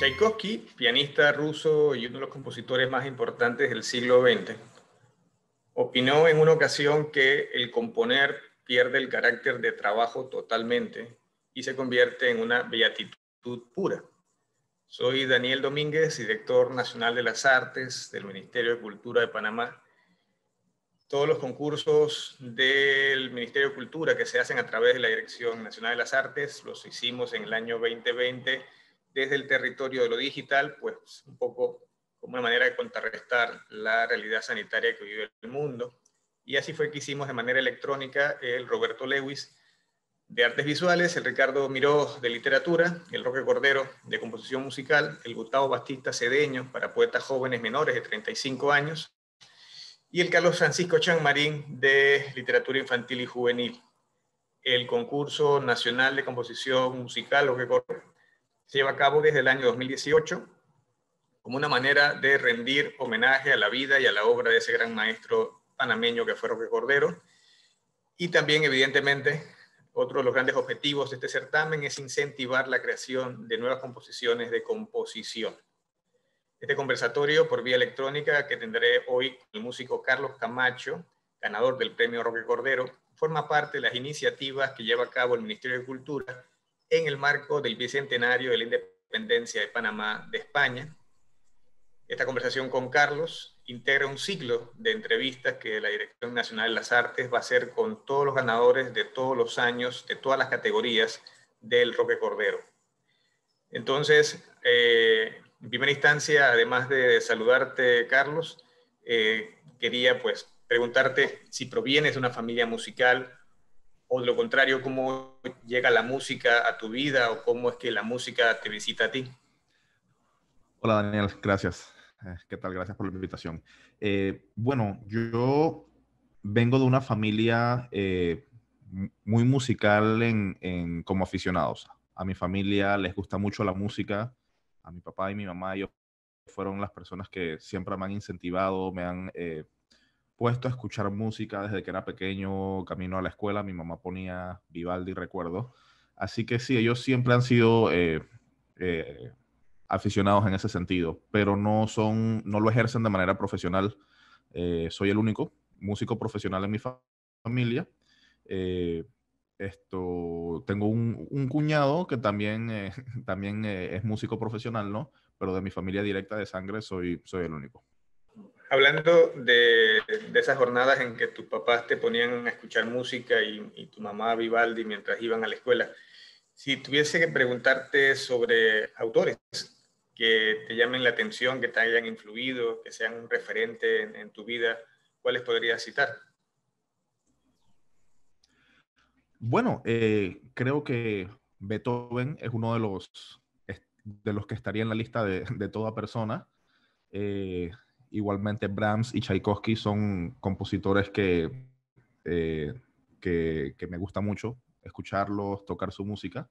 Tchaikovsky, pianista ruso y uno de los compositores más importantes del siglo XX, opinó en una ocasión que el componer pierde el carácter de trabajo totalmente y se convierte en una beatitud pura. Soy Daniel Domínguez, director nacional de las artes del Ministerio de Cultura de Panamá. Todos los concursos del Ministerio de Cultura que se hacen a través de la Dirección Nacional de las Artes los hicimos en el año 2020 desde el territorio de lo digital, pues un poco como una manera de contrarrestar la realidad sanitaria que vive el mundo. Y así fue que hicimos de manera electrónica el Roberto Lewis de Artes Visuales, el Ricardo Miró de Literatura, el Roque Cordero de Composición Musical, el Gustavo Batista Cedeño para poetas jóvenes menores de 35 años, y el Carlos Francisco Chanmarín de Literatura Infantil y Juvenil. El concurso nacional de composición musical, Roque Cordero, se lleva a cabo desde el año 2018 como una manera de rendir homenaje a la vida y a la obra de ese gran maestro panameño que fue Roque Cordero. Y también, evidentemente, otro de los grandes objetivos de este certamen es incentivar la creación de nuevas composiciones de composición. Este conversatorio por vía electrónica que tendré hoy con el músico Carlos Camacho, ganador del premio Roque Cordero, forma parte de las iniciativas que lleva a cabo el Ministerio de Cultura en el marco del bicentenario de la independencia de Panamá de España. Esta conversación con Carlos integra un ciclo de entrevistas que la Dirección Nacional de las Artes va a hacer con todos los ganadores de todos los años, de todas las categorías del Roque Cordero. Entonces, en primera instancia, además de saludarte, Carlos, quería pues preguntarte si provienes de una familia musical o de lo contrario, cómo llega la música a tu vida o cómo es que la música te visita a ti. Hola Daniel, gracias. ¿Qué tal? Gracias por la invitación. Bueno, yo vengo de una familia muy musical como aficionados. A mi familia les gusta mucho la música. A mi papá y mi mamá, ellos fueron las personas que siempre me han incentivado, me han puesto a escuchar música desde que era pequeño, camino a la escuela. Mi mamá ponía Vivaldi, recuerdo. Así que sí, ellos siempre han sido aficionados en ese sentido, pero no lo ejercen de manera profesional. Soy el único músico profesional en mi familia. Eh, Tengo un cuñado que también, también es músico profesional, ¿no? Pero de mi familia directa de sangre soy el único. Hablando de esas jornadas en que tus papás te ponían a escuchar música y tu mamá Vivaldi mientras iban a la escuela, si tuviese que preguntarte sobre autores que te llamen la atención, que te hayan influido, que sean un referente en tu vida, ¿cuáles podrías citar? Bueno, creo que Beethoven es uno de los que estaría en la lista de toda persona. Eh, Igualmente Brahms y Tchaikovsky son compositores eh, que me gusta mucho escucharlos, tocar su música.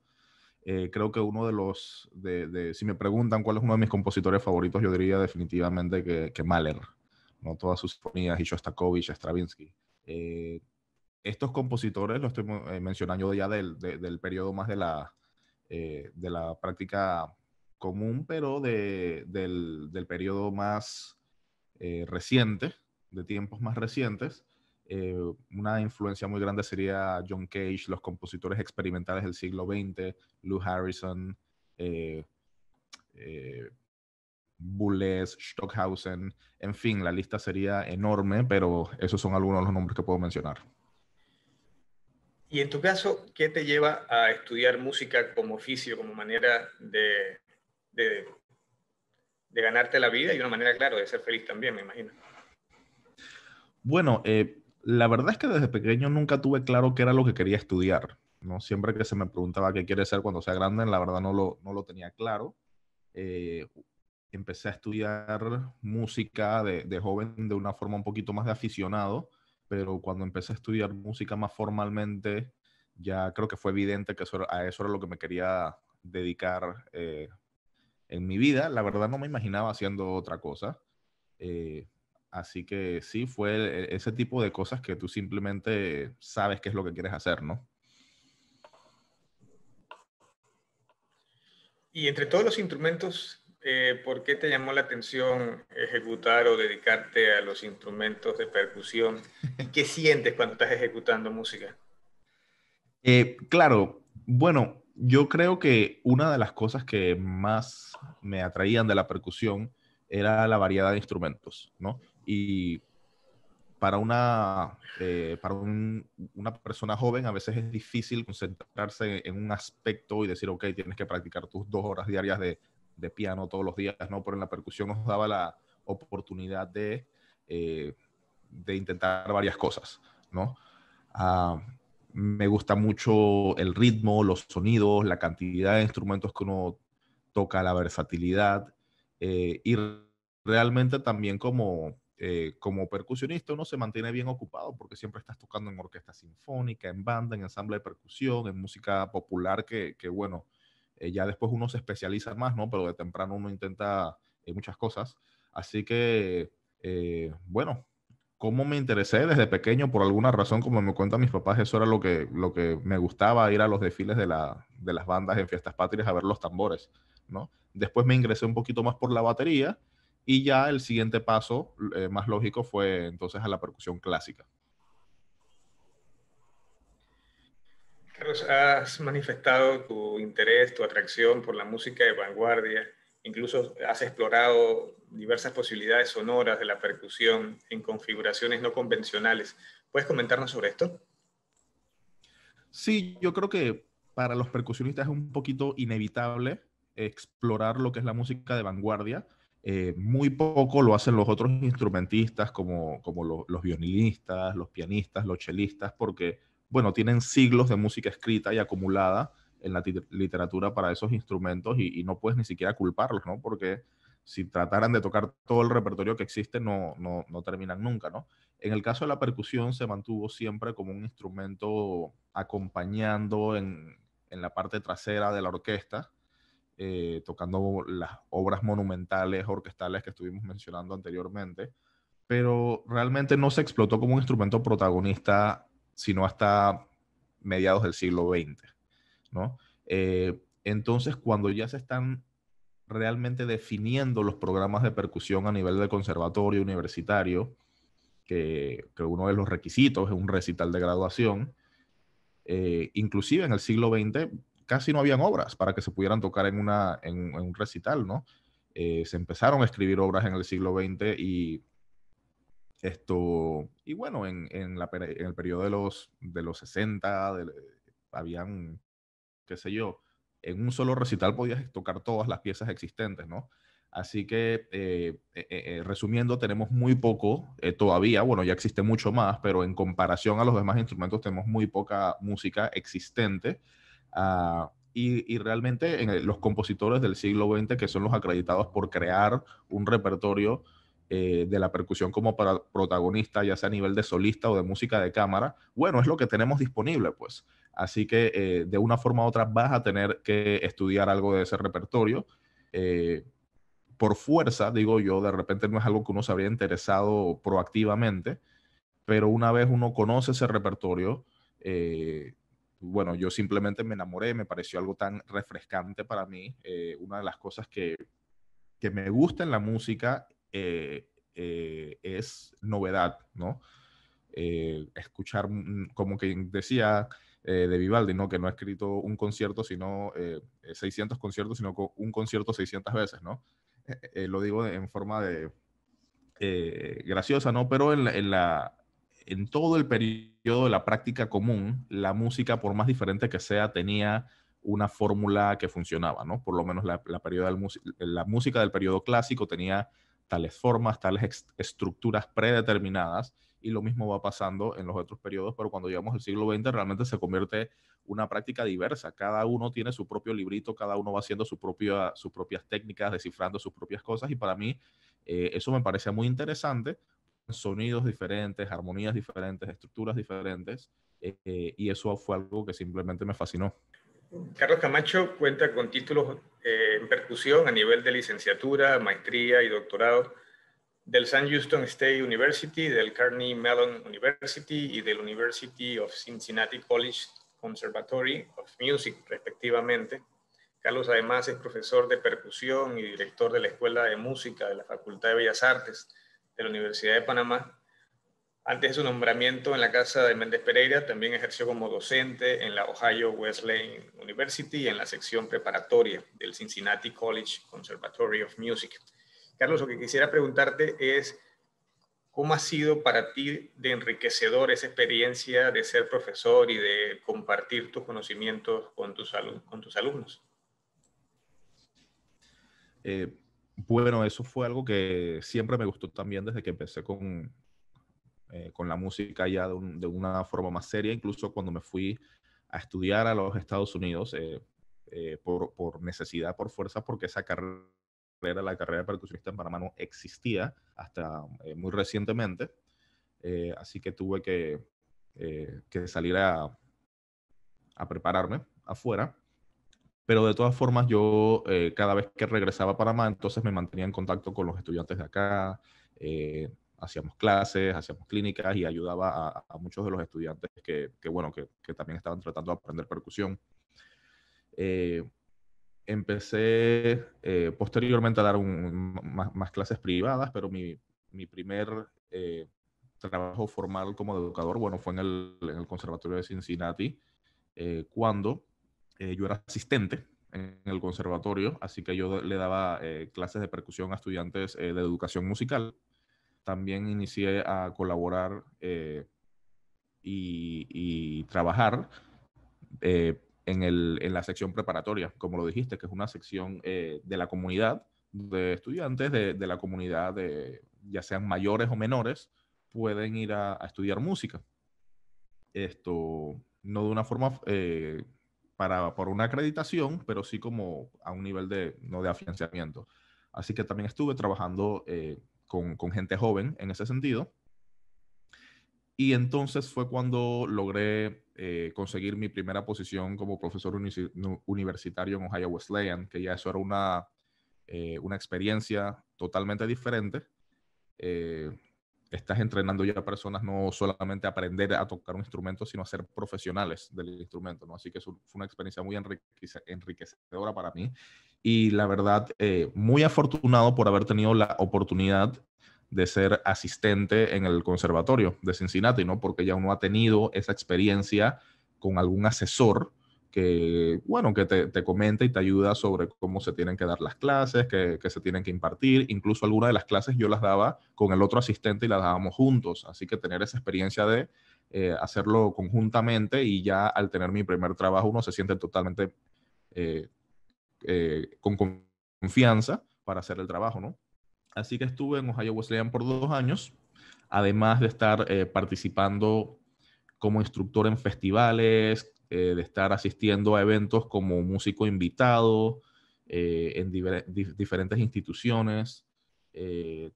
Creo que uno de si me preguntan cuál es uno de mis compositores favoritos, yo diría definitivamente que Mahler, ¿no? Todas sus sinfonías y Shostakovich, Stravinsky. Estos compositores los estoy mencionando ya del periodo más de la práctica común, pero del periodo más reciente, de tiempos más recientes. Una influencia muy grande sería John Cage, los compositores experimentales del siglo XX, Lou Harrison, eh, eh, Boulez, Stockhausen, en fin, la lista sería enorme, pero esos son algunos de los nombres que puedo mencionar. Y en tu caso, ¿qué te lleva a estudiar música como oficio, como manera de, de ganarte la vida y una manera, claro, de ser feliz también, me imagino? Bueno, la verdad es que desde pequeño nunca tuve claro qué era lo que quería estudiar, ¿no? Siempre que se me preguntaba qué quiere ser cuando sea grande, la verdad no lo tenía claro. Eh, Empecé a estudiar música de joven de una forma un poquito más de aficionado, pero cuando empecé a estudiar música más formalmente, ya creo que fue evidente que a eso era lo que me quería dedicar en mi vida. La verdad no me imaginaba haciendo otra cosa. Eh, Así que sí, fue ese tipo de cosas que tú simplemente sabes qué es lo que quieres hacer, ¿no? Y entre todos los instrumentos ¿por qué te llamó la atención ejecutar o dedicarte a los instrumentos de percusión? ¿Y qué sientes cuando estás ejecutando música? Claro, bueno, yo creo que una de las cosas que más me atraían de la percusión era la variedad de instrumentos, ¿no? Y una persona joven a veces es difícil concentrarse en un aspecto y decir, ok, tienes que practicar tus 2 horas diarias de piano todos los días, ¿no? Pero en la percusión nos daba la oportunidad eh, de intentar varias cosas, ¿no? Ah, me gusta mucho el ritmo, los sonidos, la cantidad de instrumentos que uno toca, la versatilidad y realmente también como percusionista uno se mantiene bien ocupado porque siempre estás tocando en orquesta sinfónica, en banda, en ensamble de percusión, en música popular que bueno, ya después uno se especializa más, ¿no? Pero de temprano uno intenta muchas cosas. Así que, bueno, cómo me interesé desde pequeño, por alguna razón, como me cuentan mis papás, eso era lo que me gustaba, ir a los desfiles de las bandas en fiestas patrias a ver los tambores, ¿no? Después me ingresé un poquito más por la batería y ya el siguiente paso más lógico fue entonces a la percusión clásica. Carlos, has manifestado tu interés, tu atracción por la música de vanguardia. Incluso has explorado diversas posibilidades sonoras de la percusión en configuraciones no convencionales. ¿Puedes comentarnos sobre esto? Sí, yo creo que para los percusionistas es un poquito inevitable explorar lo que es la música de vanguardia. Muy poco lo hacen los otros instrumentistas como los violinistas, los pianistas, los chelistas, porque, bueno, tienen siglos de música escrita y acumulada en la literatura para esos instrumentos y no puedes ni siquiera culparlos, ¿no? Porque si trataran de tocar todo el repertorio que existe, no terminan nunca, ¿no? En el caso de la percusión se mantuvo siempre como un instrumento acompañando en la parte trasera de la orquesta, tocando las obras monumentales, orquestales que estuvimos mencionando anteriormente, pero realmente no se explotó como un instrumento protagonista sino hasta mediados del siglo XX, ¿no? Entonces, cuando ya se están realmente definiendo los programas de percusión a nivel de conservatorio universitario, que uno de los requisitos es un recital de graduación. Inclusive en el siglo XX casi no habían obras para que se pudieran tocar en un recital, ¿no? Se empezaron a escribir obras en el siglo XX y bueno, en el periodo de los 60, habían, qué sé yo, en un solo recital podías tocar todas las piezas existentes, ¿no? Así que, resumiendo, tenemos muy poco todavía, bueno, ya existe mucho más, pero en comparación a los demás instrumentos tenemos muy poca música existente. Y realmente los compositores del siglo XX, que son los acreditados por crear un repertorio de la percusión como para protagonista, ya sea a nivel de solista o de música de cámara, bueno, es lo que tenemos disponible, pues. Así que de una forma u otra vas a tener que estudiar algo de ese repertorio. Eh, por fuerza, digo yo, de repente no es algo que uno se habría interesado proactivamente, pero una vez uno conoce ese repertorio, bueno, yo simplemente me enamoré, me pareció algo tan refrescante para mí. Una de las cosas que me gusta en la música es novedad, ¿no? Escuchar, como que decía de Vivaldi, ¿no? Que no ha escrito un concierto, sino 600 conciertos, sino un concierto 600 veces, ¿no? Lo digo en forma de graciosa, ¿no? Pero en todo el periodo de la práctica común, la música, por más diferente que sea, tenía una fórmula que funcionaba, ¿no? Por lo menos la música del periodo clásico tenía tales formas, tales estructuras predeterminadas, y lo mismo va pasando en los otros periodos, pero cuando llegamos al siglo XX realmente se convierte una práctica diversa. Cada uno tiene su propio librito, cada uno va haciendo sus propias técnicas, descifrando sus propias cosas, y para mí eso me parece muy interesante. Sonidos diferentes, armonías diferentes, estructuras diferentes, y eso fue algo que simplemente me fascinó. Carlos Camacho cuenta con títulos en percusión a nivel de licenciatura, maestría y doctorado del Sam Houston State University, del Carnegie Mellon University y del University of Cincinnati College Conservatory of Music, respectivamente. Carlos además es profesor de percusión y director de la Escuela de Música de la Facultad de Bellas Artes de la Universidad de Panamá. Antes de su nombramiento en la Casa de Méndez Pereira, también ejerció como docente en la Ohio Wesleyan University y en la sección preparatoria del Cincinnati College Conservatory of Music. Carlos, lo que quisiera preguntarte es, ¿cómo ha sido para ti de enriquecedor esa experiencia de ser profesor y de compartir tus conocimientos con tus alumnos? Bueno, eso fue algo que siempre me gustó también desde que empecé con la música ya de una forma más seria, incluso cuando me fui a estudiar a los Estados Unidos por necesidad, por fuerza, porque esa carrera, la carrera de percusionista en Panamá no existía hasta muy recientemente, así que tuve que salir a prepararme afuera. Pero de todas formas, yo cada vez que regresaba a Panamá, entonces me mantenía en contacto con los estudiantes de acá, hacíamos clases, hacíamos clínicas y ayudaba a muchos de los estudiantes que también estaban tratando de aprender percusión. Eh, Empecé posteriormente a dar más clases privadas, pero mi primer trabajo formal como educador, bueno, fue en el Conservatorio de Cincinnati, cuando yo era asistente en el conservatorio, así que yo le daba clases de percusión a estudiantes de educación musical. También inicié a colaborar y trabajar en la sección preparatoria, como lo dijiste, que es una sección de la comunidad, de estudiantes de la comunidad, ya sean mayores o menores, pueden ir a estudiar música. Esto no de una forma por una acreditación, pero sí como a un nivel no de afianzamiento. Así que también estuve trabajando con gente joven en ese sentido. Y entonces fue cuando logré conseguir mi primera posición como profesor universitario en Ohio Wesleyan, que ya eso era una experiencia totalmente diferente. Estás entrenando ya a personas no solamente a aprender a tocar un instrumento, sino a ser profesionales del instrumento, ¿no? Así que eso fue una experiencia muy enriquecedora para mí. Y la verdad, muy afortunado por haber tenido la oportunidad de ser asistente en el conservatorio de Cincinnati, ¿no? Porque ya uno ha tenido esa experiencia con algún asesor que te comenta y te ayuda sobre cómo se tienen que dar las clases, que se tienen que impartir. Incluso algunas de las clases yo las daba con el otro asistente y las dábamos juntos. Así que tener esa experiencia de hacerlo conjuntamente y ya al tener mi primer trabajo uno se siente totalmente eh, con confianza para hacer el trabajo, ¿no? Así que estuve en Ohio Wesleyan por 2 años, además de estar participando como instructor en festivales, de estar asistiendo a eventos como músico invitado en diferentes instituciones.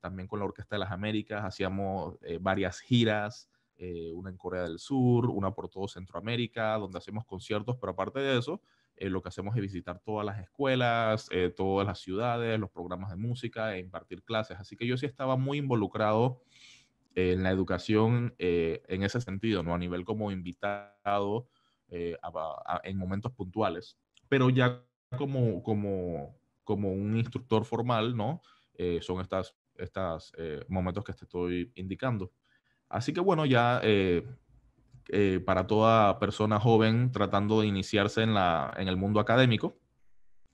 También con la Orquesta de las Américas hacíamos varias giras, una en Corea del Sur, una por todo Centroamérica, donde hacemos conciertos, pero aparte de eso, lo que hacemos es visitar todas las escuelas, todas las ciudades, los programas de música e impartir clases. Así que yo sí estaba muy involucrado en la educación en ese sentido, ¿no? A nivel como invitado en momentos puntuales, pero ya como un instructor formal, ¿no? Son estas momentos que te estoy indicando. Así que bueno, ya para toda persona joven tratando de iniciarse en el mundo académico,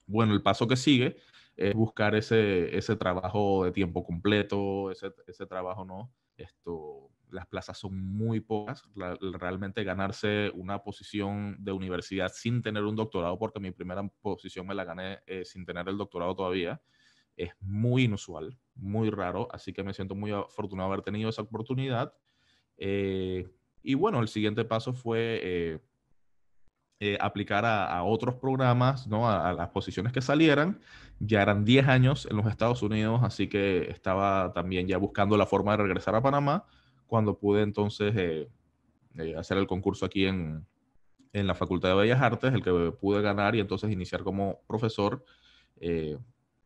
bueno, el paso que sigue es buscar ese trabajo de tiempo completo, ese trabajo, ¿no? Las plazas son muy pocas. Realmente ganarse una posición de universidad sin tener un doctorado, porque mi primera posición me la gané sin tener el doctorado todavía, es muy inusual, muy raro. Así que me siento muy afortunado de haber tenido esa oportunidad. Y bueno, el siguiente paso fue aplicar a otros programas, ¿no? A las posiciones que salieran. Ya eran 10 años en los Estados Unidos, así que estaba también ya buscando la forma de regresar a Panamá cuando pude entonces hacer el concurso aquí en la Facultad de Bellas Artes, el que pude ganar y entonces iniciar como profesor eh,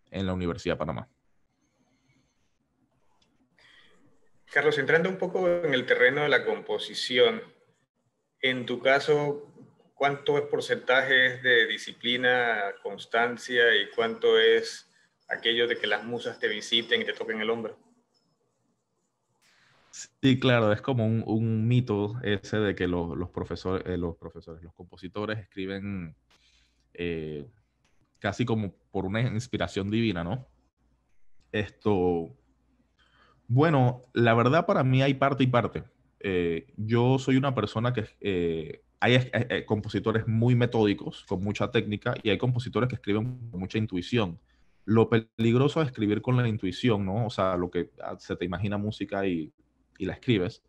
en la Universidad de Panamá. Carlos, entrando un poco en el terreno de la composición, en tu caso, ¿cuánto es porcentaje de disciplina, constancia y cuánto es aquello de que las musas te visiten y te toquen el hombro? Sí, claro, es como un mito ese de que los compositores escriben eh, casi como por una inspiración divina, ¿no? Esto, bueno, la verdad para mí hay parte y parte. Yo soy una persona que hay compositores muy metódicos, con mucha técnica, y hay compositores que escriben con mucha intuición. Lo peligroso es escribir con la intuición, ¿no? O sea, lo que se te imagina música y la escribes.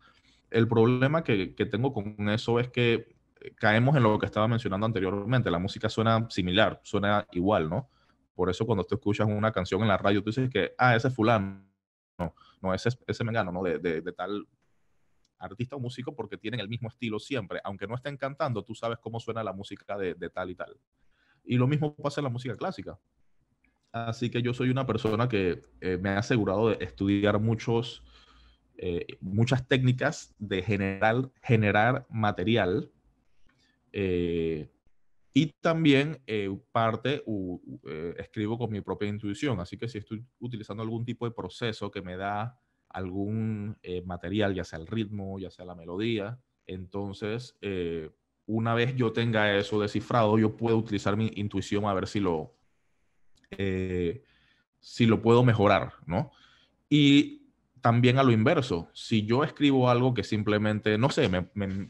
El problema que tengo con eso es que caemos en lo que estaba mencionando anteriormente. La música suena similar, suena igual, ¿no? Por eso cuando tú escuchas una canción en la radio, tú dices que, ese es fulano, no, ese mengano, ¿no? De tal artista o músico porque tienen el mismo estilo siempre. Aunque no estén cantando, tú sabes cómo suena la música de tal y tal. Y lo mismo pasa en la música clásica. Así que yo soy una persona que me ha asegurado de estudiar muchas técnicas de generar material eh, y también escribo con mi propia intuición. Así que si estoy utilizando algún tipo de proceso que me da algún material, ya sea el ritmo, ya sea la melodía, entonces una vez yo tenga eso descifrado, yo puedo utilizar mi intuición a ver eh, si lo puedo mejorar, ¿no? Y también a lo inverso, si yo escribo algo que simplemente, no sé, me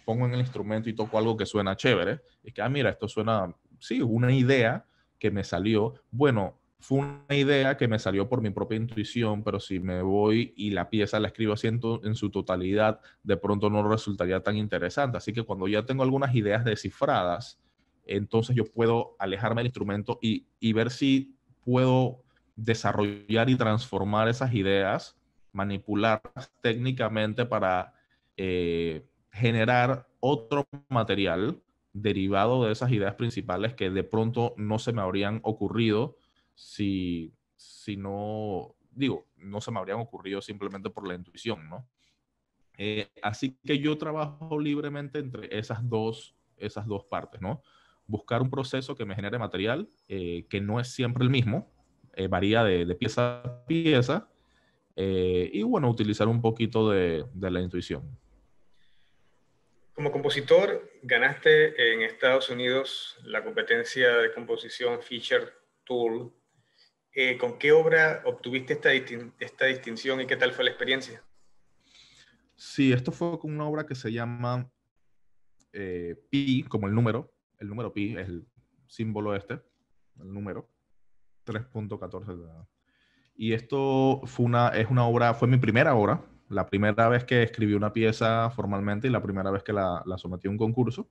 pongo en el instrumento y toco algo que suena chévere, y que, mira, esto suena, sí, una idea que me salió, bueno, fue una idea que me salió por mi propia intuición, pero si me voy y la pieza la escribo así en su totalidad, de pronto no resultaría tan interesante. Así que cuando ya tengo algunas ideas descifradas, entonces yo puedo alejarme del instrumento y ver si puedo desarrollar y transformar esas ideas, manipularlas técnicamente para generar otro material derivado de esas ideas principales que de pronto no se me habrían ocurrido si no, digo, no se me habrían ocurrido simplemente por la intuición, ¿no? Así que yo trabajo libremente entre esas dos partes, ¿no? Buscar un proceso que me genere material, que no es siempre el mismo, varía de pieza a pieza, y bueno, utilizar un poquito de la intuición. Como compositor, ganaste en Estados Unidos la competencia de composición Feature Tool. ¿Con qué obra obtuviste esta distinción y qué tal fue la experiencia? Sí, esto fue con una obra que se llama Pi, como el número pi es el símbolo el número 3.14. Y esto fue mi primera obra, la primera vez que escribí una pieza formalmente y la primera vez que la sometí a un concurso.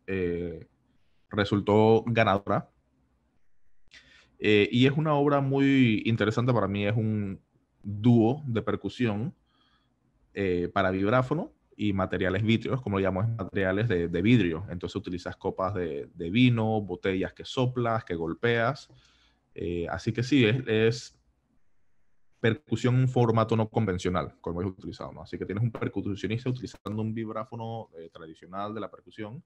Eh, Resultó ganadora. Y es una obra muy interesante para mí, es un dúo de percusión para vibráfono y materiales vítricos, como lo llamamos, materiales de vidrio. Entonces utilizas copas de vino, botellas que soplas, que golpeas. Así que sí, es percusión en un formato no convencional, como es utilizado, ¿no? Así que tienes un percusionista utilizando un vibráfono tradicional de la percusión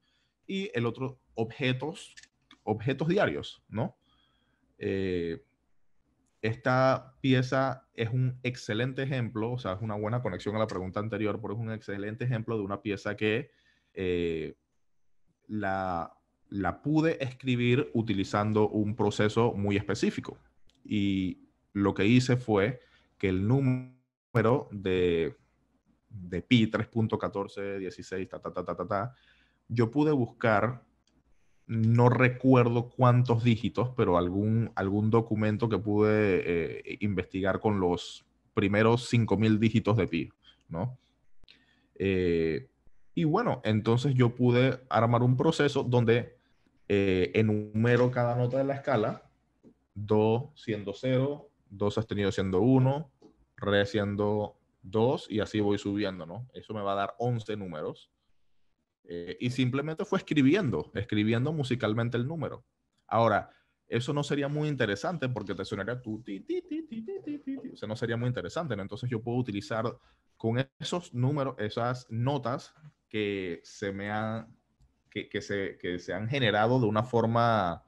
y el otro objetos diarios, ¿no? Eh, Esta pieza es un excelente ejemplo, o sea, es una buena conexión a la pregunta anterior, pero es un excelente ejemplo de una pieza que eh, la, la pude escribir utilizando un proceso muy específico. Y lo que hice fue que el número de pi 3.1416, yo pude buscar, no recuerdo cuántos dígitos, pero algún documento que pude investigar con los primeros 5.000 dígitos de pi, ¿no? Eh, y bueno, entonces yo pude armar un proceso donde enumero cada nota de la escala, do siendo 0, do sostenido siendo 1, re siendo 2 y así voy subiendo, ¿no? Eso me va a dar 11 números. Y simplemente fue escribiendo musicalmente el número. Ahora, eso no sería muy interesante porque te sonaría tu ti, ti, ti, ti, ti, ti, ti, ti. O sea, no sería muy interesante, ¿no? Entonces yo puedo utilizar con esos números, esas notas que se me han que se han generado de una forma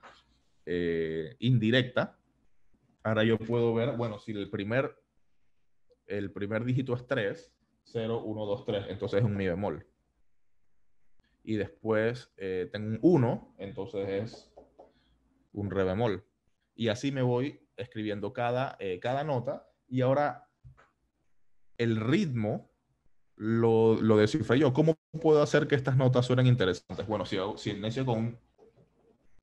indirecta. Ahora yo puedo ver, bueno, si el primer dígito es 3, 0, 1, 2, 3, entonces es un mi bemol. Y después tengo un 1, entonces es un re bemol. Y así me voy escribiendo cada nota. Y ahora el ritmo lo descifré yo. ¿Cómo puedo hacer que estas notas suenen interesantes? Bueno, si inicio con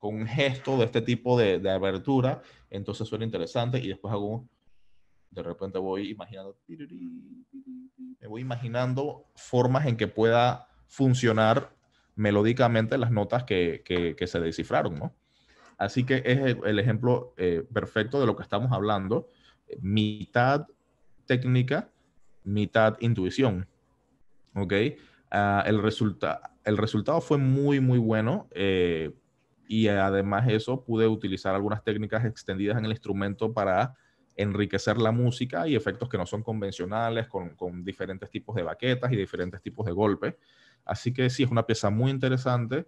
un gesto de este tipo de abertura, entonces suena interesante. Y después de repente me voy imaginando formas en que pueda funcionar melódicamente las notas que se descifraron, ¿no? Así que es el ejemplo perfecto de lo que estamos hablando. Mitad técnica, mitad intuición. ¿Ok? El resultado fue muy, muy bueno. Y además de eso, pude utilizar algunas técnicas extendidas en el instrumento para enriquecer la música y efectos que no son convencionales, con diferentes tipos de baquetas y diferentes tipos de golpes. Así que sí, es una pieza muy interesante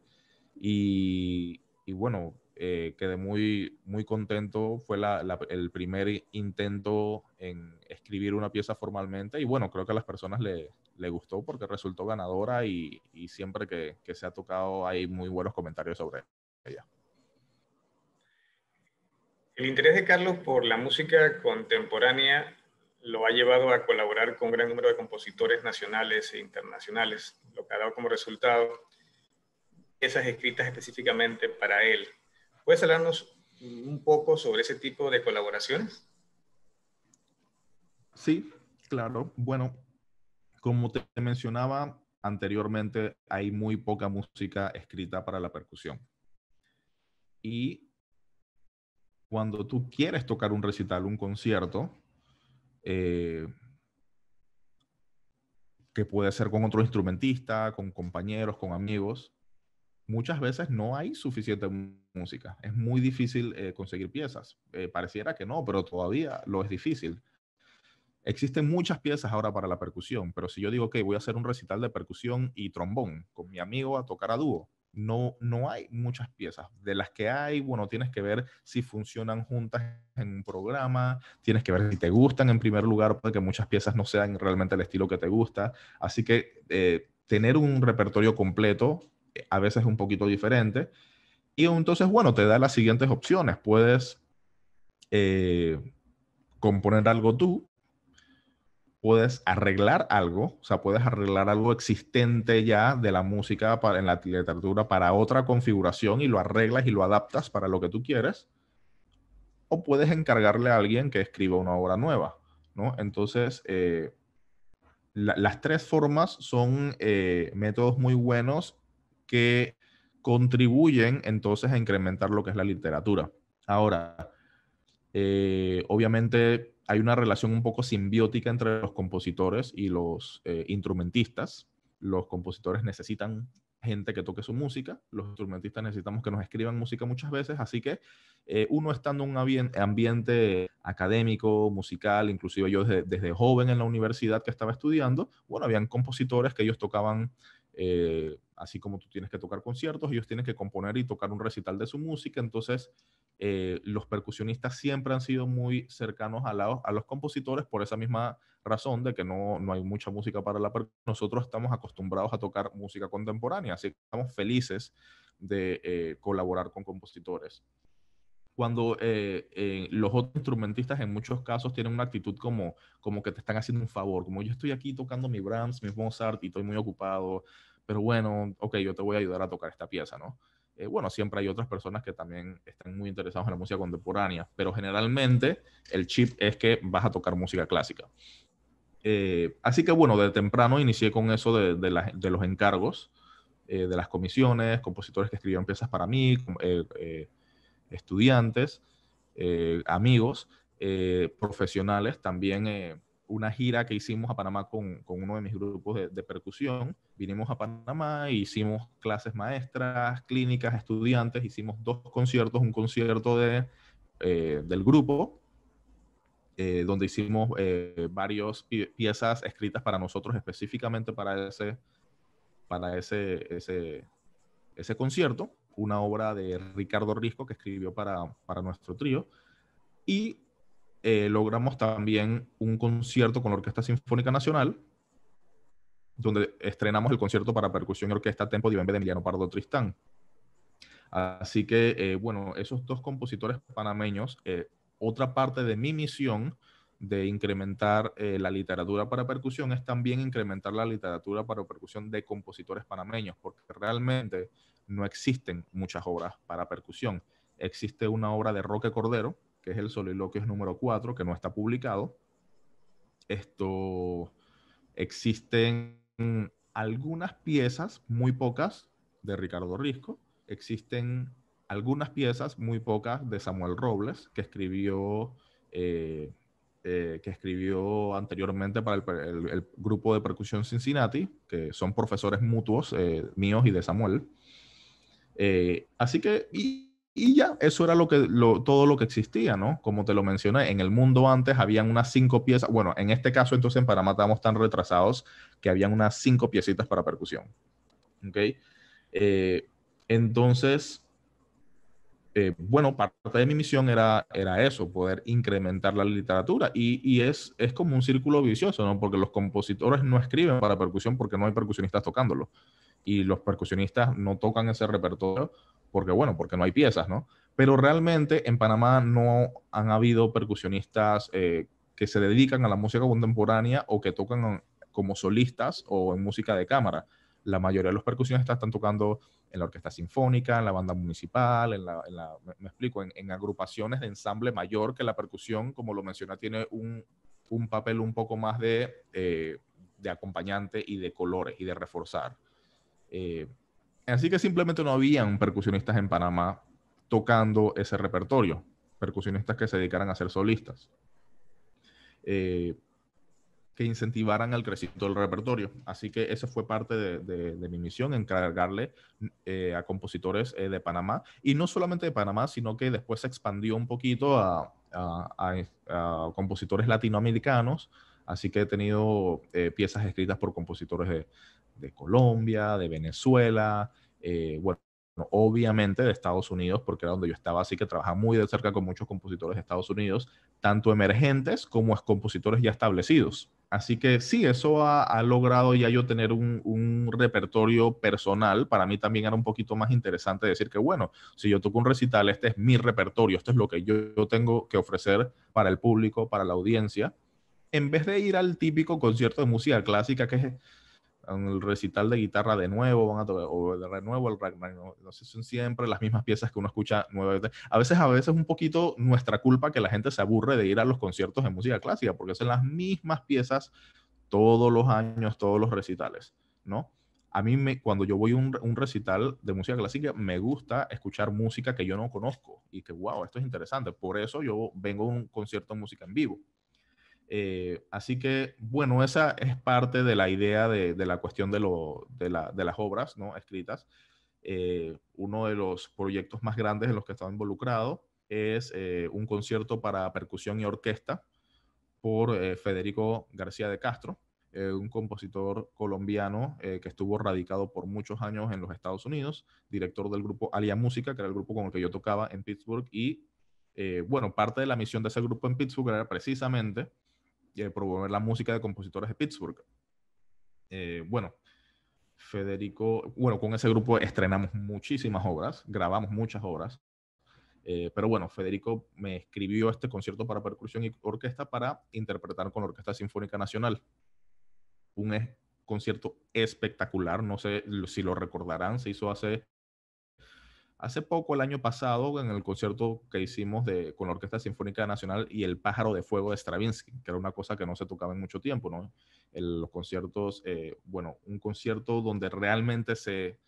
y bueno, quedé muy, muy contento. Fue el primer intento en escribir una pieza formalmente y bueno, creo que a las personas le gustó porque resultó ganadora y siempre que se ha tocado hay muy buenos comentarios sobre ella. El interés de Carlos por la música contemporánea lo ha llevado a colaborar con un gran número de compositores nacionales e internacionales, lo que ha dado como resultado piezas escritas específicamente para él. ¿Puedes hablarnos un poco sobre ese tipo de colaboraciones? Sí, claro. Bueno, como te mencionaba anteriormente, hay muy poca música escrita para la percusión. Y cuando tú quieres tocar un recital, un concierto, eh, que puede ser con otro instrumentista, con compañeros, con amigos, muchas veces no hay suficiente música. Es muy difícil conseguir piezas. Pareciera que no, pero todavía lo es difícil. Existen muchas piezas ahora para la percusión, pero si yo digo que voy a hacer un recital de percusión y trombón con mi amigo a tocar a dúo, no hay muchas piezas. De las que hay, bueno, tienes que ver si funcionan juntas en un programa, tienes que ver si te gustan en primer lugar, porque muchas piezas no sean realmente el estilo que te gusta. Así que tener un repertorio completo a veces es un poquito diferente. Y entonces, bueno, te da las siguientes opciones. Puedes eh, componer algo tú, puedes arreglar algo, o sea, puedes arreglar algo existente ya de la música en la literatura para otra configuración y lo arreglas y lo adaptas para lo que tú quieres, o puedes encargarle a alguien que escriba una obra nueva, ¿no? Entonces, las tres formas son métodos muy buenos que contribuyen entonces a incrementar lo que es la literatura. Ahora, obviamente hay una relación un poco simbiótica entre los compositores y los instrumentistas. Los compositores necesitan gente que toque su música, los instrumentistas necesitamos que nos escriban música muchas veces, así que uno estando en un ambiente académico, musical, inclusive yo desde joven en la universidad que estaba estudiando, bueno, habían compositores que ellos tocaban, así como tú tienes que tocar conciertos, ellos tienen que componer y tocar un recital de su música, entonces los percusionistas siempre han sido muy cercanos a los compositores por esa misma razón de que no hay mucha música para la percusión. Nosotros estamos acostumbrados a tocar música contemporánea, así que estamos felices de colaborar con compositores. Cuando los otros instrumentistas en muchos casos tienen una actitud como que te están haciendo un favor, como yo estoy aquí tocando mi Brahms, mi Mozart y estoy muy ocupado, pero bueno, ok, yo te voy a ayudar a tocar esta pieza, ¿no? Bueno, siempre hay otras personas que también están muy interesados en la música contemporánea, pero generalmente el chip es que vas a tocar música clásica. Así que bueno, de temprano inicié con eso de los encargos, de las comisiones, compositores que escribían piezas para mí, estudiantes, amigos, profesionales, también una gira que hicimos a Panamá con uno de mis grupos de percusión. Vinimos a Panamá e hicimos clases maestras, clínicas, estudiantes, hicimos 2 conciertos, un concierto del grupo, donde hicimos varias piezas escritas para nosotros específicamente para ese ese concierto, una obra de Ricardo Risco que escribió para nuestro trío, y logramos también un concierto con la Orquesta Sinfónica Nacional, donde estrenamos el concierto para percusión y orquesta Tempo di Bembe de Emiliano Pardo Tristán. Así que, bueno, esos dos compositores panameños, otra parte de mi misión de incrementar la literatura para percusión es también incrementar la literatura para percusión de compositores panameños, porque realmente no existen muchas obras para percusión. Existe una obra de Roque Cordero, que es el Soliloquios número 4, que no está publicado. Existen algunas piezas, muy pocas, de Ricardo Risco. Existen algunas piezas, muy pocas, de Samuel Robles, que escribió anteriormente para el grupo de percusión Cincinnati, que son profesores mutuos míos y de Samuel. Así que, y ya, eso era todo lo que existía, ¿no? Como te lo mencioné, en el mundo antes habían unas 5 piezas. Bueno, en este caso, entonces, en Panamá estamos tan retrasados que habían unas 5 piecitas para percusión. ¿Ok? Entonces, bueno, parte de mi misión era eso, poder incrementar la literatura. Y es como un círculo vicioso, ¿no? Porque los compositores no escriben para percusión porque no hay percusionistas tocándolo. Y los percusionistas no tocan ese repertorio porque, bueno, porque no hay piezas, ¿no? Pero realmente en Panamá no han habido percusionistas que se dedican a la música contemporánea o que tocan como solistas o en música de cámara. La mayoría de los percusionistas están tocando en la orquesta sinfónica, en la banda municipal, me explico, en agrupaciones de ensamble mayor, que la percusión, como lo mencioné, tiene un papel un poco más de acompañante y de colores y de reforzar. Así que simplemente no habían percusionistas en Panamá tocando ese repertorio, percusionistas que se dedicaran a ser solistas, que incentivaran el crecimiento del repertorio. Así que esa fue parte de mi misión, encargarle a compositores de Panamá, y no solamente de Panamá, sino que después se expandió un poquito a compositores latinoamericanos. Así que he tenido piezas escritas por compositores de Colombia, de Venezuela, bueno, obviamente de Estados Unidos, porque era donde yo estaba, así que trabajaba muy de cerca con muchos compositores de Estados Unidos, tanto emergentes como compositores ya establecidos. Así que sí, eso ha logrado ya yo tener un repertorio personal. Para mí también era un poquito más interesante decir que, bueno, si yo toco un recital, este es mi repertorio, esto es lo que yo tengo que ofrecer para el público, para la audiencia, en vez de ir al típico concierto de música clásica que es en el recital de guitarra de nuevo, van a tocar, o de nuevo el Ragnar, no sé, son siempre las mismas piezas que uno escucha nuevamente. A veces un poquito nuestra culpa que la gente se aburre de ir a los conciertos de música clásica, porque son las mismas piezas todos los años, todos los recitales, ¿no? A mí, cuando yo voy a un recital de música clásica, me gusta escuchar música que yo no conozco y que, wow, esto es interesante. Por eso yo vengo a un concierto de música en vivo. Así que, bueno, esa es parte de la idea de la cuestión de las obras, ¿no?, escritas. Uno de los proyectos más grandes en los que he estado involucrado es un concierto para percusión y orquesta por Federico García de Castro, un compositor colombiano que estuvo radicado por muchos años en los Estados Unidos, director del grupo Alia Música, que era el grupo con el que yo tocaba en Pittsburgh. Y bueno, parte de la misión de ese grupo en Pittsburgh era precisamente promover la música de compositores de Pittsburgh. Bueno, Federico, bueno, con ese grupo estrenamos muchísimas obras, grabamos muchas obras, pero bueno, Federico me escribió este concierto para percusión y orquesta para interpretar con la Orquesta Sinfónica Nacional. Un concierto espectacular, no sé si lo recordarán, se hizo hace poco, el año pasado, en el concierto que hicimos con la Orquesta Sinfónica Nacional y El Pájaro de Fuego de Stravinsky, que era una cosa que no se tocaba en mucho tiempo, ¿no? Los conciertos, bueno, un concierto donde realmente se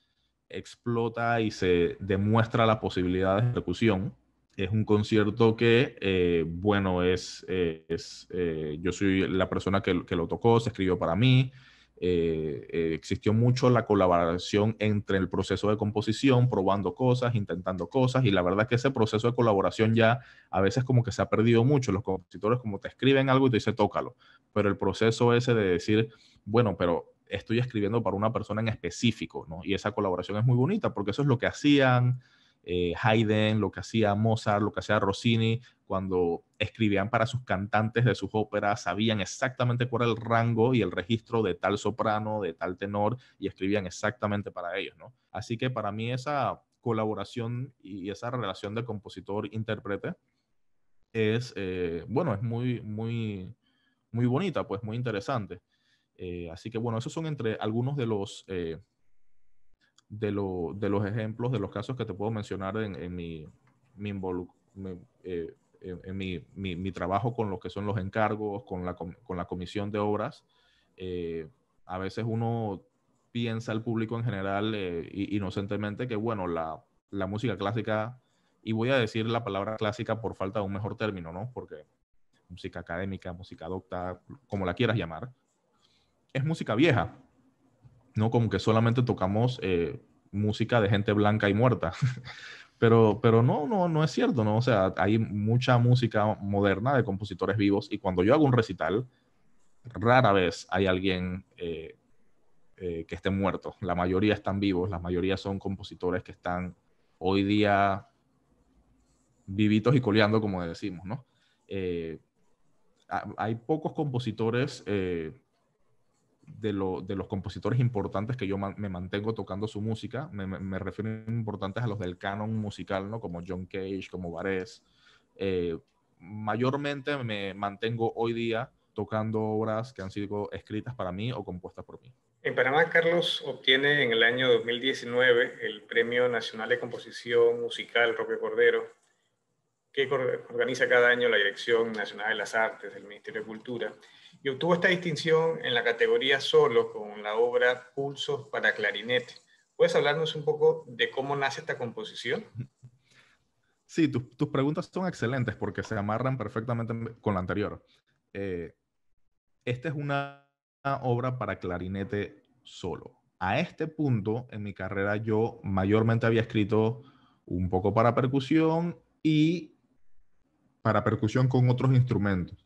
explota y se demuestra la posibilidad de ejecución. Es un concierto que, bueno, yo soy la persona que lo tocó, se escribió para mí. Existió mucho la colaboración entre el proceso de composición, probando cosas, intentando cosas, y la verdad es que ese proceso de colaboración ya a veces como que se ha perdido mucho. Los compositores como te escriben algo y te dicen tócalo, pero el proceso ese de decir, bueno, pero estoy escribiendo para una persona en específico, ¿no? Y esa colaboración es muy bonita porque eso es lo que hacían Haydn, lo que hacía Mozart, lo que hacía Rossini, cuando escribían para sus cantantes de sus óperas, sabían exactamente cuál era el rango y el registro de tal soprano, de tal tenor, y escribían exactamente para ellos, ¿no? Así que para mí esa colaboración y esa relación de compositor-intérprete es, bueno, es muy bonita, pues muy interesante. Así que bueno, esos son entre algunos de los de los ejemplos, de los casos que te puedo mencionar en mi trabajo con lo que son los encargos, con la comisión de obras. A veces uno piensa al público en general, inocentemente, que bueno, la música clásica, y voy a decir la palabra clásica por falta de un mejor término, ¿no? Porque música académica, música docta, como la quieras llamar, es música vieja, ¿no? Como que solamente tocamos música de gente blanca y muerta. Pero no es cierto, ¿no? O sea, hay mucha música moderna de compositores vivos y cuando yo hago un recital, rara vez hay alguien que esté muerto. La mayoría están vivos, la mayoría son compositores que están hoy día vivitos y coleando, como decimos, ¿no? Eh, Hay pocos compositores de los compositores importantes que yo me mantengo tocando su música. Me refiero importantes a los del canon musical, ¿no? Como John Cage, como Barés. Eh, Mayormente me mantengo hoy día tocando obras que han sido escritas para mí o compuestas por mí. En Panamá, Carlos obtiene en el año 2019 el Premio Nacional de Composición Musical Roque Cordero, que organiza cada año la Dirección Nacional de las Artes del Ministerio de Cultura, y obtuvo esta distinción en la categoría solo con la obra Pulsos para clarinete. ¿Puedes hablarnos un poco de cómo nace esta composición? Sí, tus preguntas son excelentes porque se amarran perfectamente con la anterior. Eh, Esta es una obra para clarinete solo. A este punto en mi carrera yo mayormente había escrito un poco para percusión y para percusión con otros instrumentos,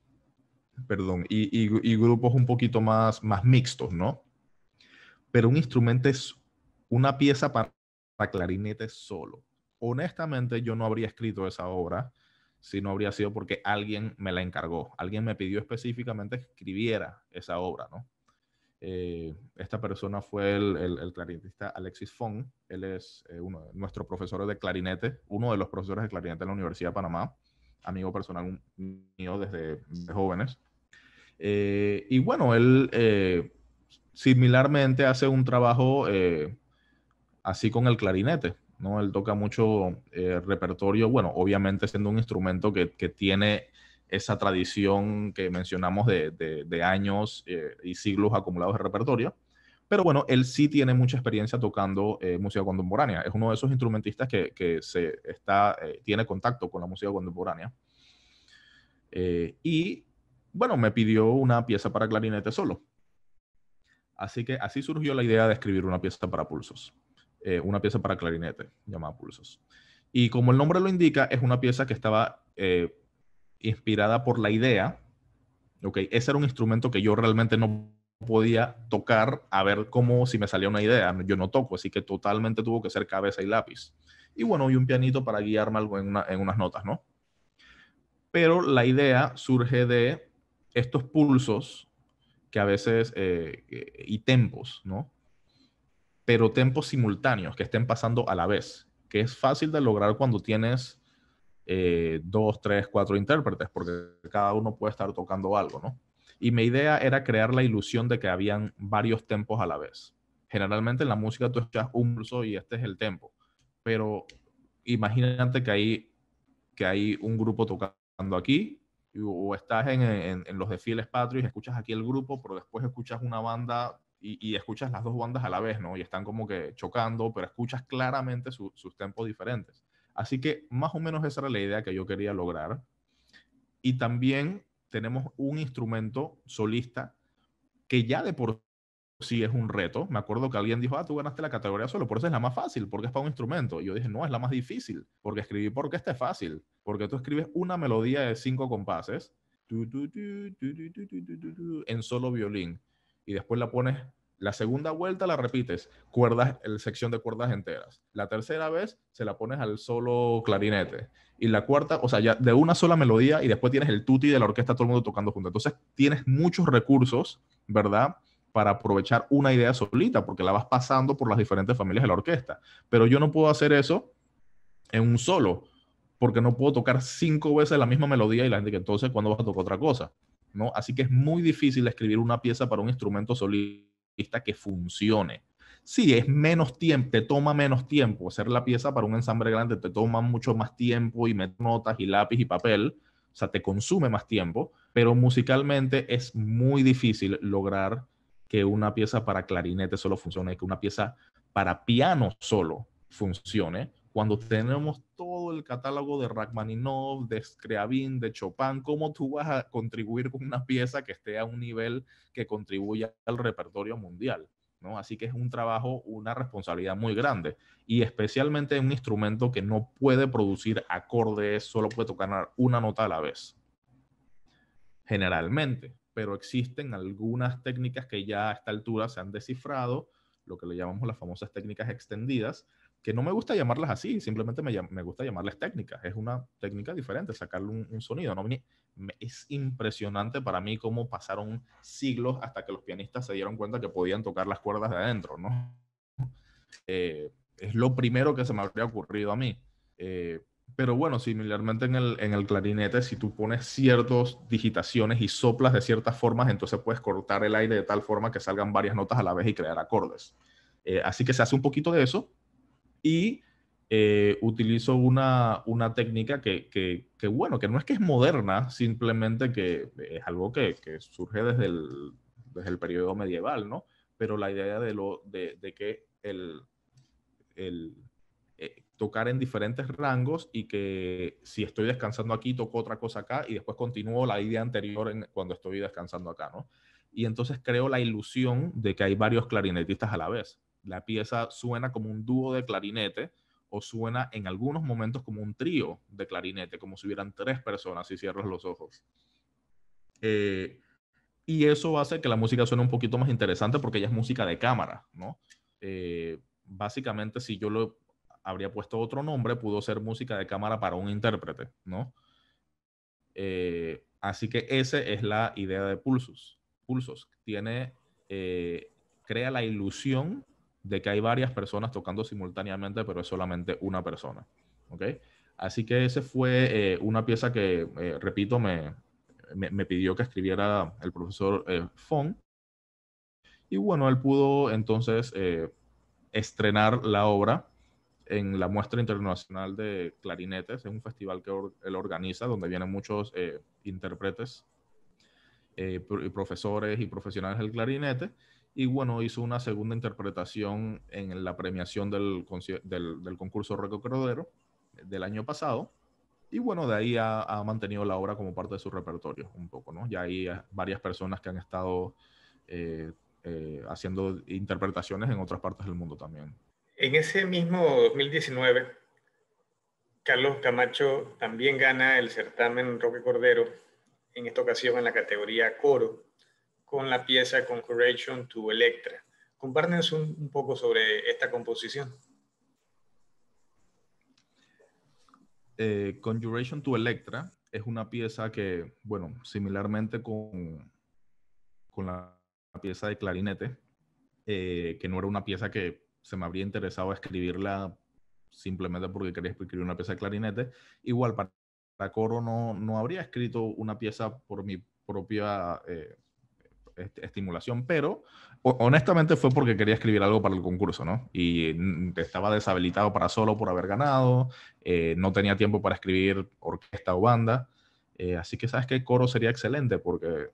perdón, y grupos un poquito más mixtos, ¿no? Pero un instrumento es una pieza para clarinete solo. Honestamente, yo no habría escrito esa obra si no habría sido porque alguien me la encargó. Alguien me pidió específicamente que escribiera esa obra, ¿no? Esta persona fue el clarinetista Alexis Fong. Él es uno de nuestros profesores de clarinete, uno de los profesores de clarinete en la Universidad de Panamá, amigo personal mío desde jóvenes. Y bueno, él similarmente hace un trabajo así con el clarinete, ¿no? Él toca mucho repertorio, bueno, obviamente siendo un instrumento que tiene esa tradición que mencionamos de años y siglos acumulados de repertorio, pero bueno, él sí tiene mucha experiencia tocando música contemporánea. Es uno de esos instrumentistas que tiene contacto con la música contemporánea. Y bueno, me pidió una pieza para clarinete solo. Así que así surgió la idea de escribir una pieza para pulsos, una pieza para clarinete llamada Pulsos. Y como el nombre lo indica, es una pieza que estaba inspirada por la idea. Ok, ese era un instrumento que yo realmente no podía tocar a ver cómo si me salía una idea. Yo no toco, así que totalmente tuvo que ser cabeza y lápiz. Y bueno, y un pianito para guiarme algo en unas notas, ¿no? Pero la idea surge de estos pulsos que a veces, y tempos, ¿no? Pero tempos simultáneos que estén pasando a la vez, que es fácil de lograr cuando tienes dos, tres, cuatro intérpretes, porque cada uno puede estar tocando algo, ¿no? Y mi idea era crear la ilusión de que habían varios tempos a la vez. Generalmente en la música tú escuchas un pulso y este es el tempo, pero imagínate que hay un grupo tocando aquí, o estás en los desfiles patrios y escuchas aquí el grupo, pero después escuchas una banda y escuchas las dos bandas a la vez, ¿no? Y están como que chocando, pero escuchas claramente sus tempos diferentes. Así que más o menos esa era la idea que yo quería lograr. Y también tenemos un instrumento solista que ya de por sí es un reto. Me acuerdo que alguien dijo, tú ganaste la categoría solo, por eso es la más fácil, porque es para un instrumento. Y yo dije, no, es la más difícil, porque escribí porque este es fácil, porque tú escribes una melodía de 5 compases en solo violín y después la pones La segunda vuelta la repites, cuerdas, sección de cuerdas enteras. La tercera vez se la pones al solo clarinete. Y la cuarta, o sea, ya de una sola melodía y después tienes el tutti de la orquesta, todo el mundo tocando junto. Entonces tienes muchos recursos, ¿verdad? Para aprovechar una idea solita, porque la vas pasando por las diferentes familias de la orquesta. Pero yo no puedo hacer eso en un solo, porque no puedo tocar 5 veces la misma melodía y la gente que entonces, ¿cuándo vas a tocar otra cosa? ¿No? Así que es muy difícil escribir una pieza para un instrumento solista que funcione. Sí, es menos tiempo, te toma menos tiempo hacer la pieza para un ensamble grande, te toma mucho más tiempo y meter notas y lápiz y papel, o sea, te consume más tiempo, pero musicalmente es muy difícil lograr que una pieza para clarinete solo funcione, que una pieza para piano solo funcione, cuando tenemos todo el catálogo de Rachmaninoff, de Scriabin, de Chopin. ¿Cómo tú vas a contribuir con una pieza que esté a un nivel que contribuya al repertorio mundial? ¿No? Así que es un trabajo, una responsabilidad muy grande, y especialmente en un instrumento que no puede producir acordes, solo puede tocar una nota a la vez, generalmente, pero existen algunas técnicas que ya a esta altura se han descifrado, lo que le llamamos las famosas técnicas extendidas, que no me gusta llamarlas así, simplemente me gusta llamarles técnicas. Es una técnica diferente, sacarle un sonido. ¿No? Es impresionante para mí cómo pasaron siglos hasta que los pianistas se dieron cuenta que podían tocar las cuerdas de adentro, ¿no? Es lo primero que se me habría ocurrido a mí. Pero bueno, similarmente en el clarinete, si tú pones ciertas digitaciones y soplas de ciertas formas, entonces puedes cortar el aire de tal forma que salgan varias notas a la vez y crear acordes. Así que se hace un poquito de eso, y utilizo una técnica que, bueno, que no es que es moderna, simplemente que es algo que surge desde el periodo medieval, ¿no? Pero la idea de que el tocar en diferentes rangos, y que si estoy descansando aquí, toco otra cosa acá y después continúo la idea anterior cuando estoy descansando acá, ¿no? Y entonces creo la ilusión de que hay varios clarinetistas a la vez. La pieza suena como un dúo de clarinete, o suena en algunos momentos como un trío de clarinete, como si hubieran 3 personas si cierras los ojos. Eh, y eso hace que la música suene un poquito más interesante porque ya es música de cámara, ¿no? Básicamente, si yo lo habría puesto otro nombre, pudo ser música de cámara para un intérprete, ¿no? Así que esa es la idea de Pulsos. Pulsos crea la ilusión de que hay varias personas tocando simultáneamente, pero es solamente una persona, ¿ok? Así que ese fue una pieza que, repito, me pidió que escribiera el profesor Fong. Y bueno, él pudo entonces estrenar la obra en la Muestra Internacional de Clarinetes. Es un festival que él organiza, donde vienen muchos intérpretes, profesores y profesionales del clarinete. Y bueno, hizo una segunda interpretación en la premiación del concurso Rocco Cordero del año pasado. Y bueno, de ahí ha mantenido la obra como parte de su repertorio un poco, ¿no? Ya hay varias personas que han estado eh, haciendo interpretaciones en otras partes del mundo también. En ese mismo 2019, Carlos Camacho también gana el certamen Roque Cordero, en esta ocasión en la categoría coro, con la pieza Conjuration to Electra. Compártenos un poco sobre esta composición. Conjuration to Electra es una pieza que, bueno, similarmente con la pieza de clarinete, que no era una pieza que se me habría interesado escribirla simplemente porque quería escribir una pieza de clarinete. Igual para coro no habría escrito una pieza por mi propia estimulación, pero honestamente fue porque quería escribir algo para el concurso, ¿no? Y estaba deshabilitado para solo por haber ganado, no tenía tiempo para escribir orquesta o banda, así que sabes que coro sería excelente porque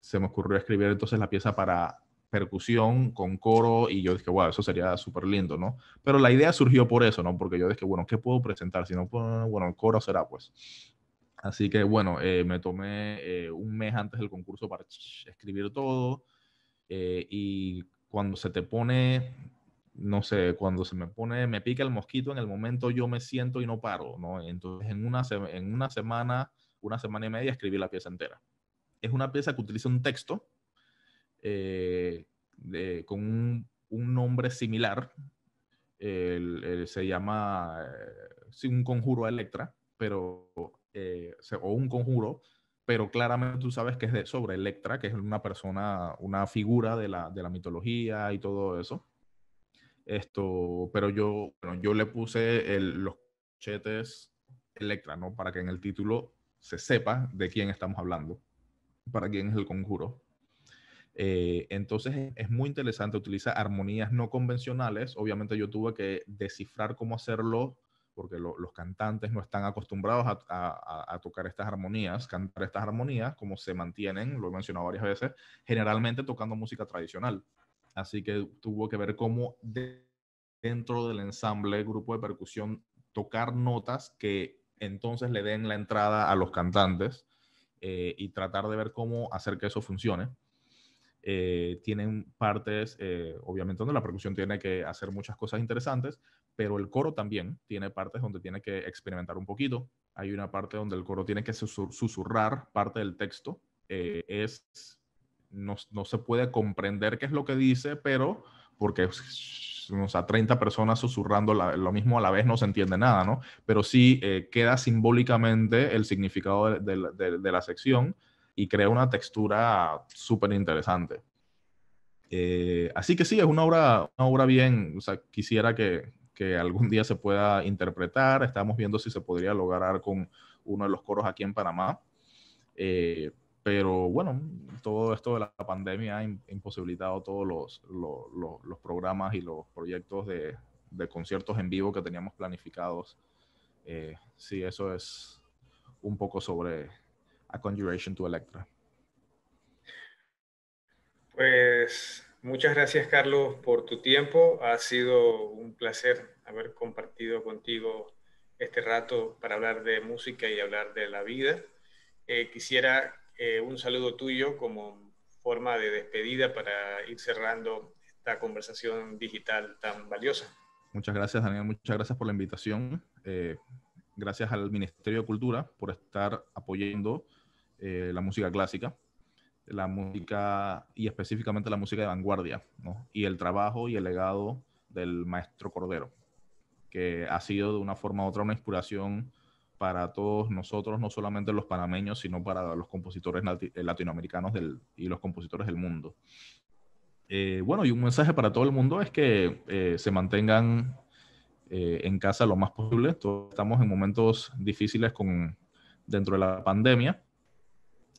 se me ocurrió escribir entonces la pieza para percusión con coro, y yo dije, wow, eso sería súper lindo, ¿no? Pero la idea surgió por eso, ¿no? Porque yo dije, bueno, ¿qué puedo presentar? Si no, bueno, el coro será, pues. Así que bueno, me tomé un mes antes del concurso para escribir todo, y cuando se te pone, no sé, cuando se me pica el mosquito, en el momento yo me siento y no paro, ¿no? Entonces en una semana y media escribí la pieza entera. Es una pieza que utiliza un texto con un nombre similar. Se llama sí, un conjuro a Electra, pero, o un conjuro, pero claramente tú sabes que es sobre Electra, que es una persona, una figura de la mitología y todo eso. Pero yo le puse los corchetes Electra, ¿no? Para que en el título se sepa de quién estamos hablando, para quién es el conjuro. Entonces es muy interesante, utiliza armonías no convencionales. Obviamente yo tuve que descifrar cómo hacerlo porque los cantantes no están acostumbrados a tocar estas armonías, cantar estas armonías, como se mantienen, lo he mencionado varias veces, generalmente tocando música tradicional. Así que tuvo que ver cómo dentro del ensamble, grupo de percusión, tocar notas que entonces le den la entrada a los cantantes y tratar de ver cómo hacer que eso funcione. Tienen partes, obviamente, donde la percusión tiene que hacer muchas cosas interesantes, pero el coro también tiene partes donde tiene que experimentar un poquito. Hay una parte donde el coro tiene que susurrar parte del texto. No se puede comprender qué es lo que dice, pero porque o sea, 30 personas susurrando lo mismo a la vez no se entiende nada, ¿no? Pero sí queda simbólicamente el significado de la sección y crea una textura súper interesante. Así que sí, es una obra bien, o sea, quisiera que algún día se pueda interpretar. Estamos viendo si se podría lograr con uno de los coros aquí en Panamá. Pero bueno, todo esto de la pandemia ha imposibilitado todos los programas y los proyectos de conciertos en vivo que teníamos planificados. Sí, eso es un poco sobre A Conjuration to Electra. Pues muchas gracias, Carlos, por tu tiempo. Ha sido un placer haber compartido contigo este rato para hablar de música y hablar de la vida. Quisiera un saludo tuyo como forma de despedida para ir cerrando esta conversación digital tan valiosa. Muchas gracias, Daniel. Muchas gracias por la invitación. Gracias al Ministerio de Cultura por estar apoyando la música clásica, la música y específicamente la música de vanguardia, ¿no? Y el trabajo y el legado del maestro Cordero, que ha sido de una forma u otra una inspiración para todos nosotros, no solamente los panameños, sino para los compositores latinoamericanos y los compositores del mundo. Bueno, y un mensaje para todo el mundo es que se mantengan en casa lo más posible. Todos estamos en momentos difíciles dentro de la pandemia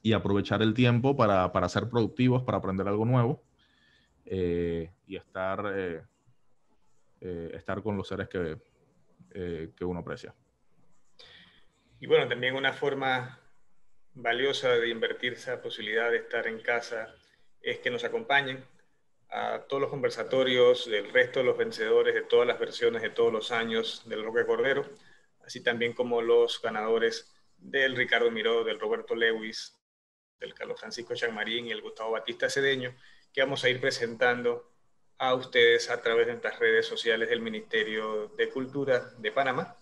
y aprovechar el tiempo para ser productivos, para aprender algo nuevo y estar con los seres que uno aprecia. Y bueno, también una forma valiosa de invertir esa posibilidad de estar en casa es que nos acompañen a todos los conversatorios del resto de los vencedores de todas las versiones de todos los años del Roque Cordero, así también como los ganadores del Ricardo Miró, del Roberto Lewis, del Carlos Francisco Chanmarín y el Gustavo Batista Cedeño, que vamos a ir presentando a ustedes a través de nuestras redes sociales del Ministerio de Cultura de Panamá.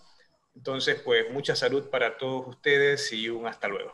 Entonces, pues mucha salud para todos ustedes y un hasta luego.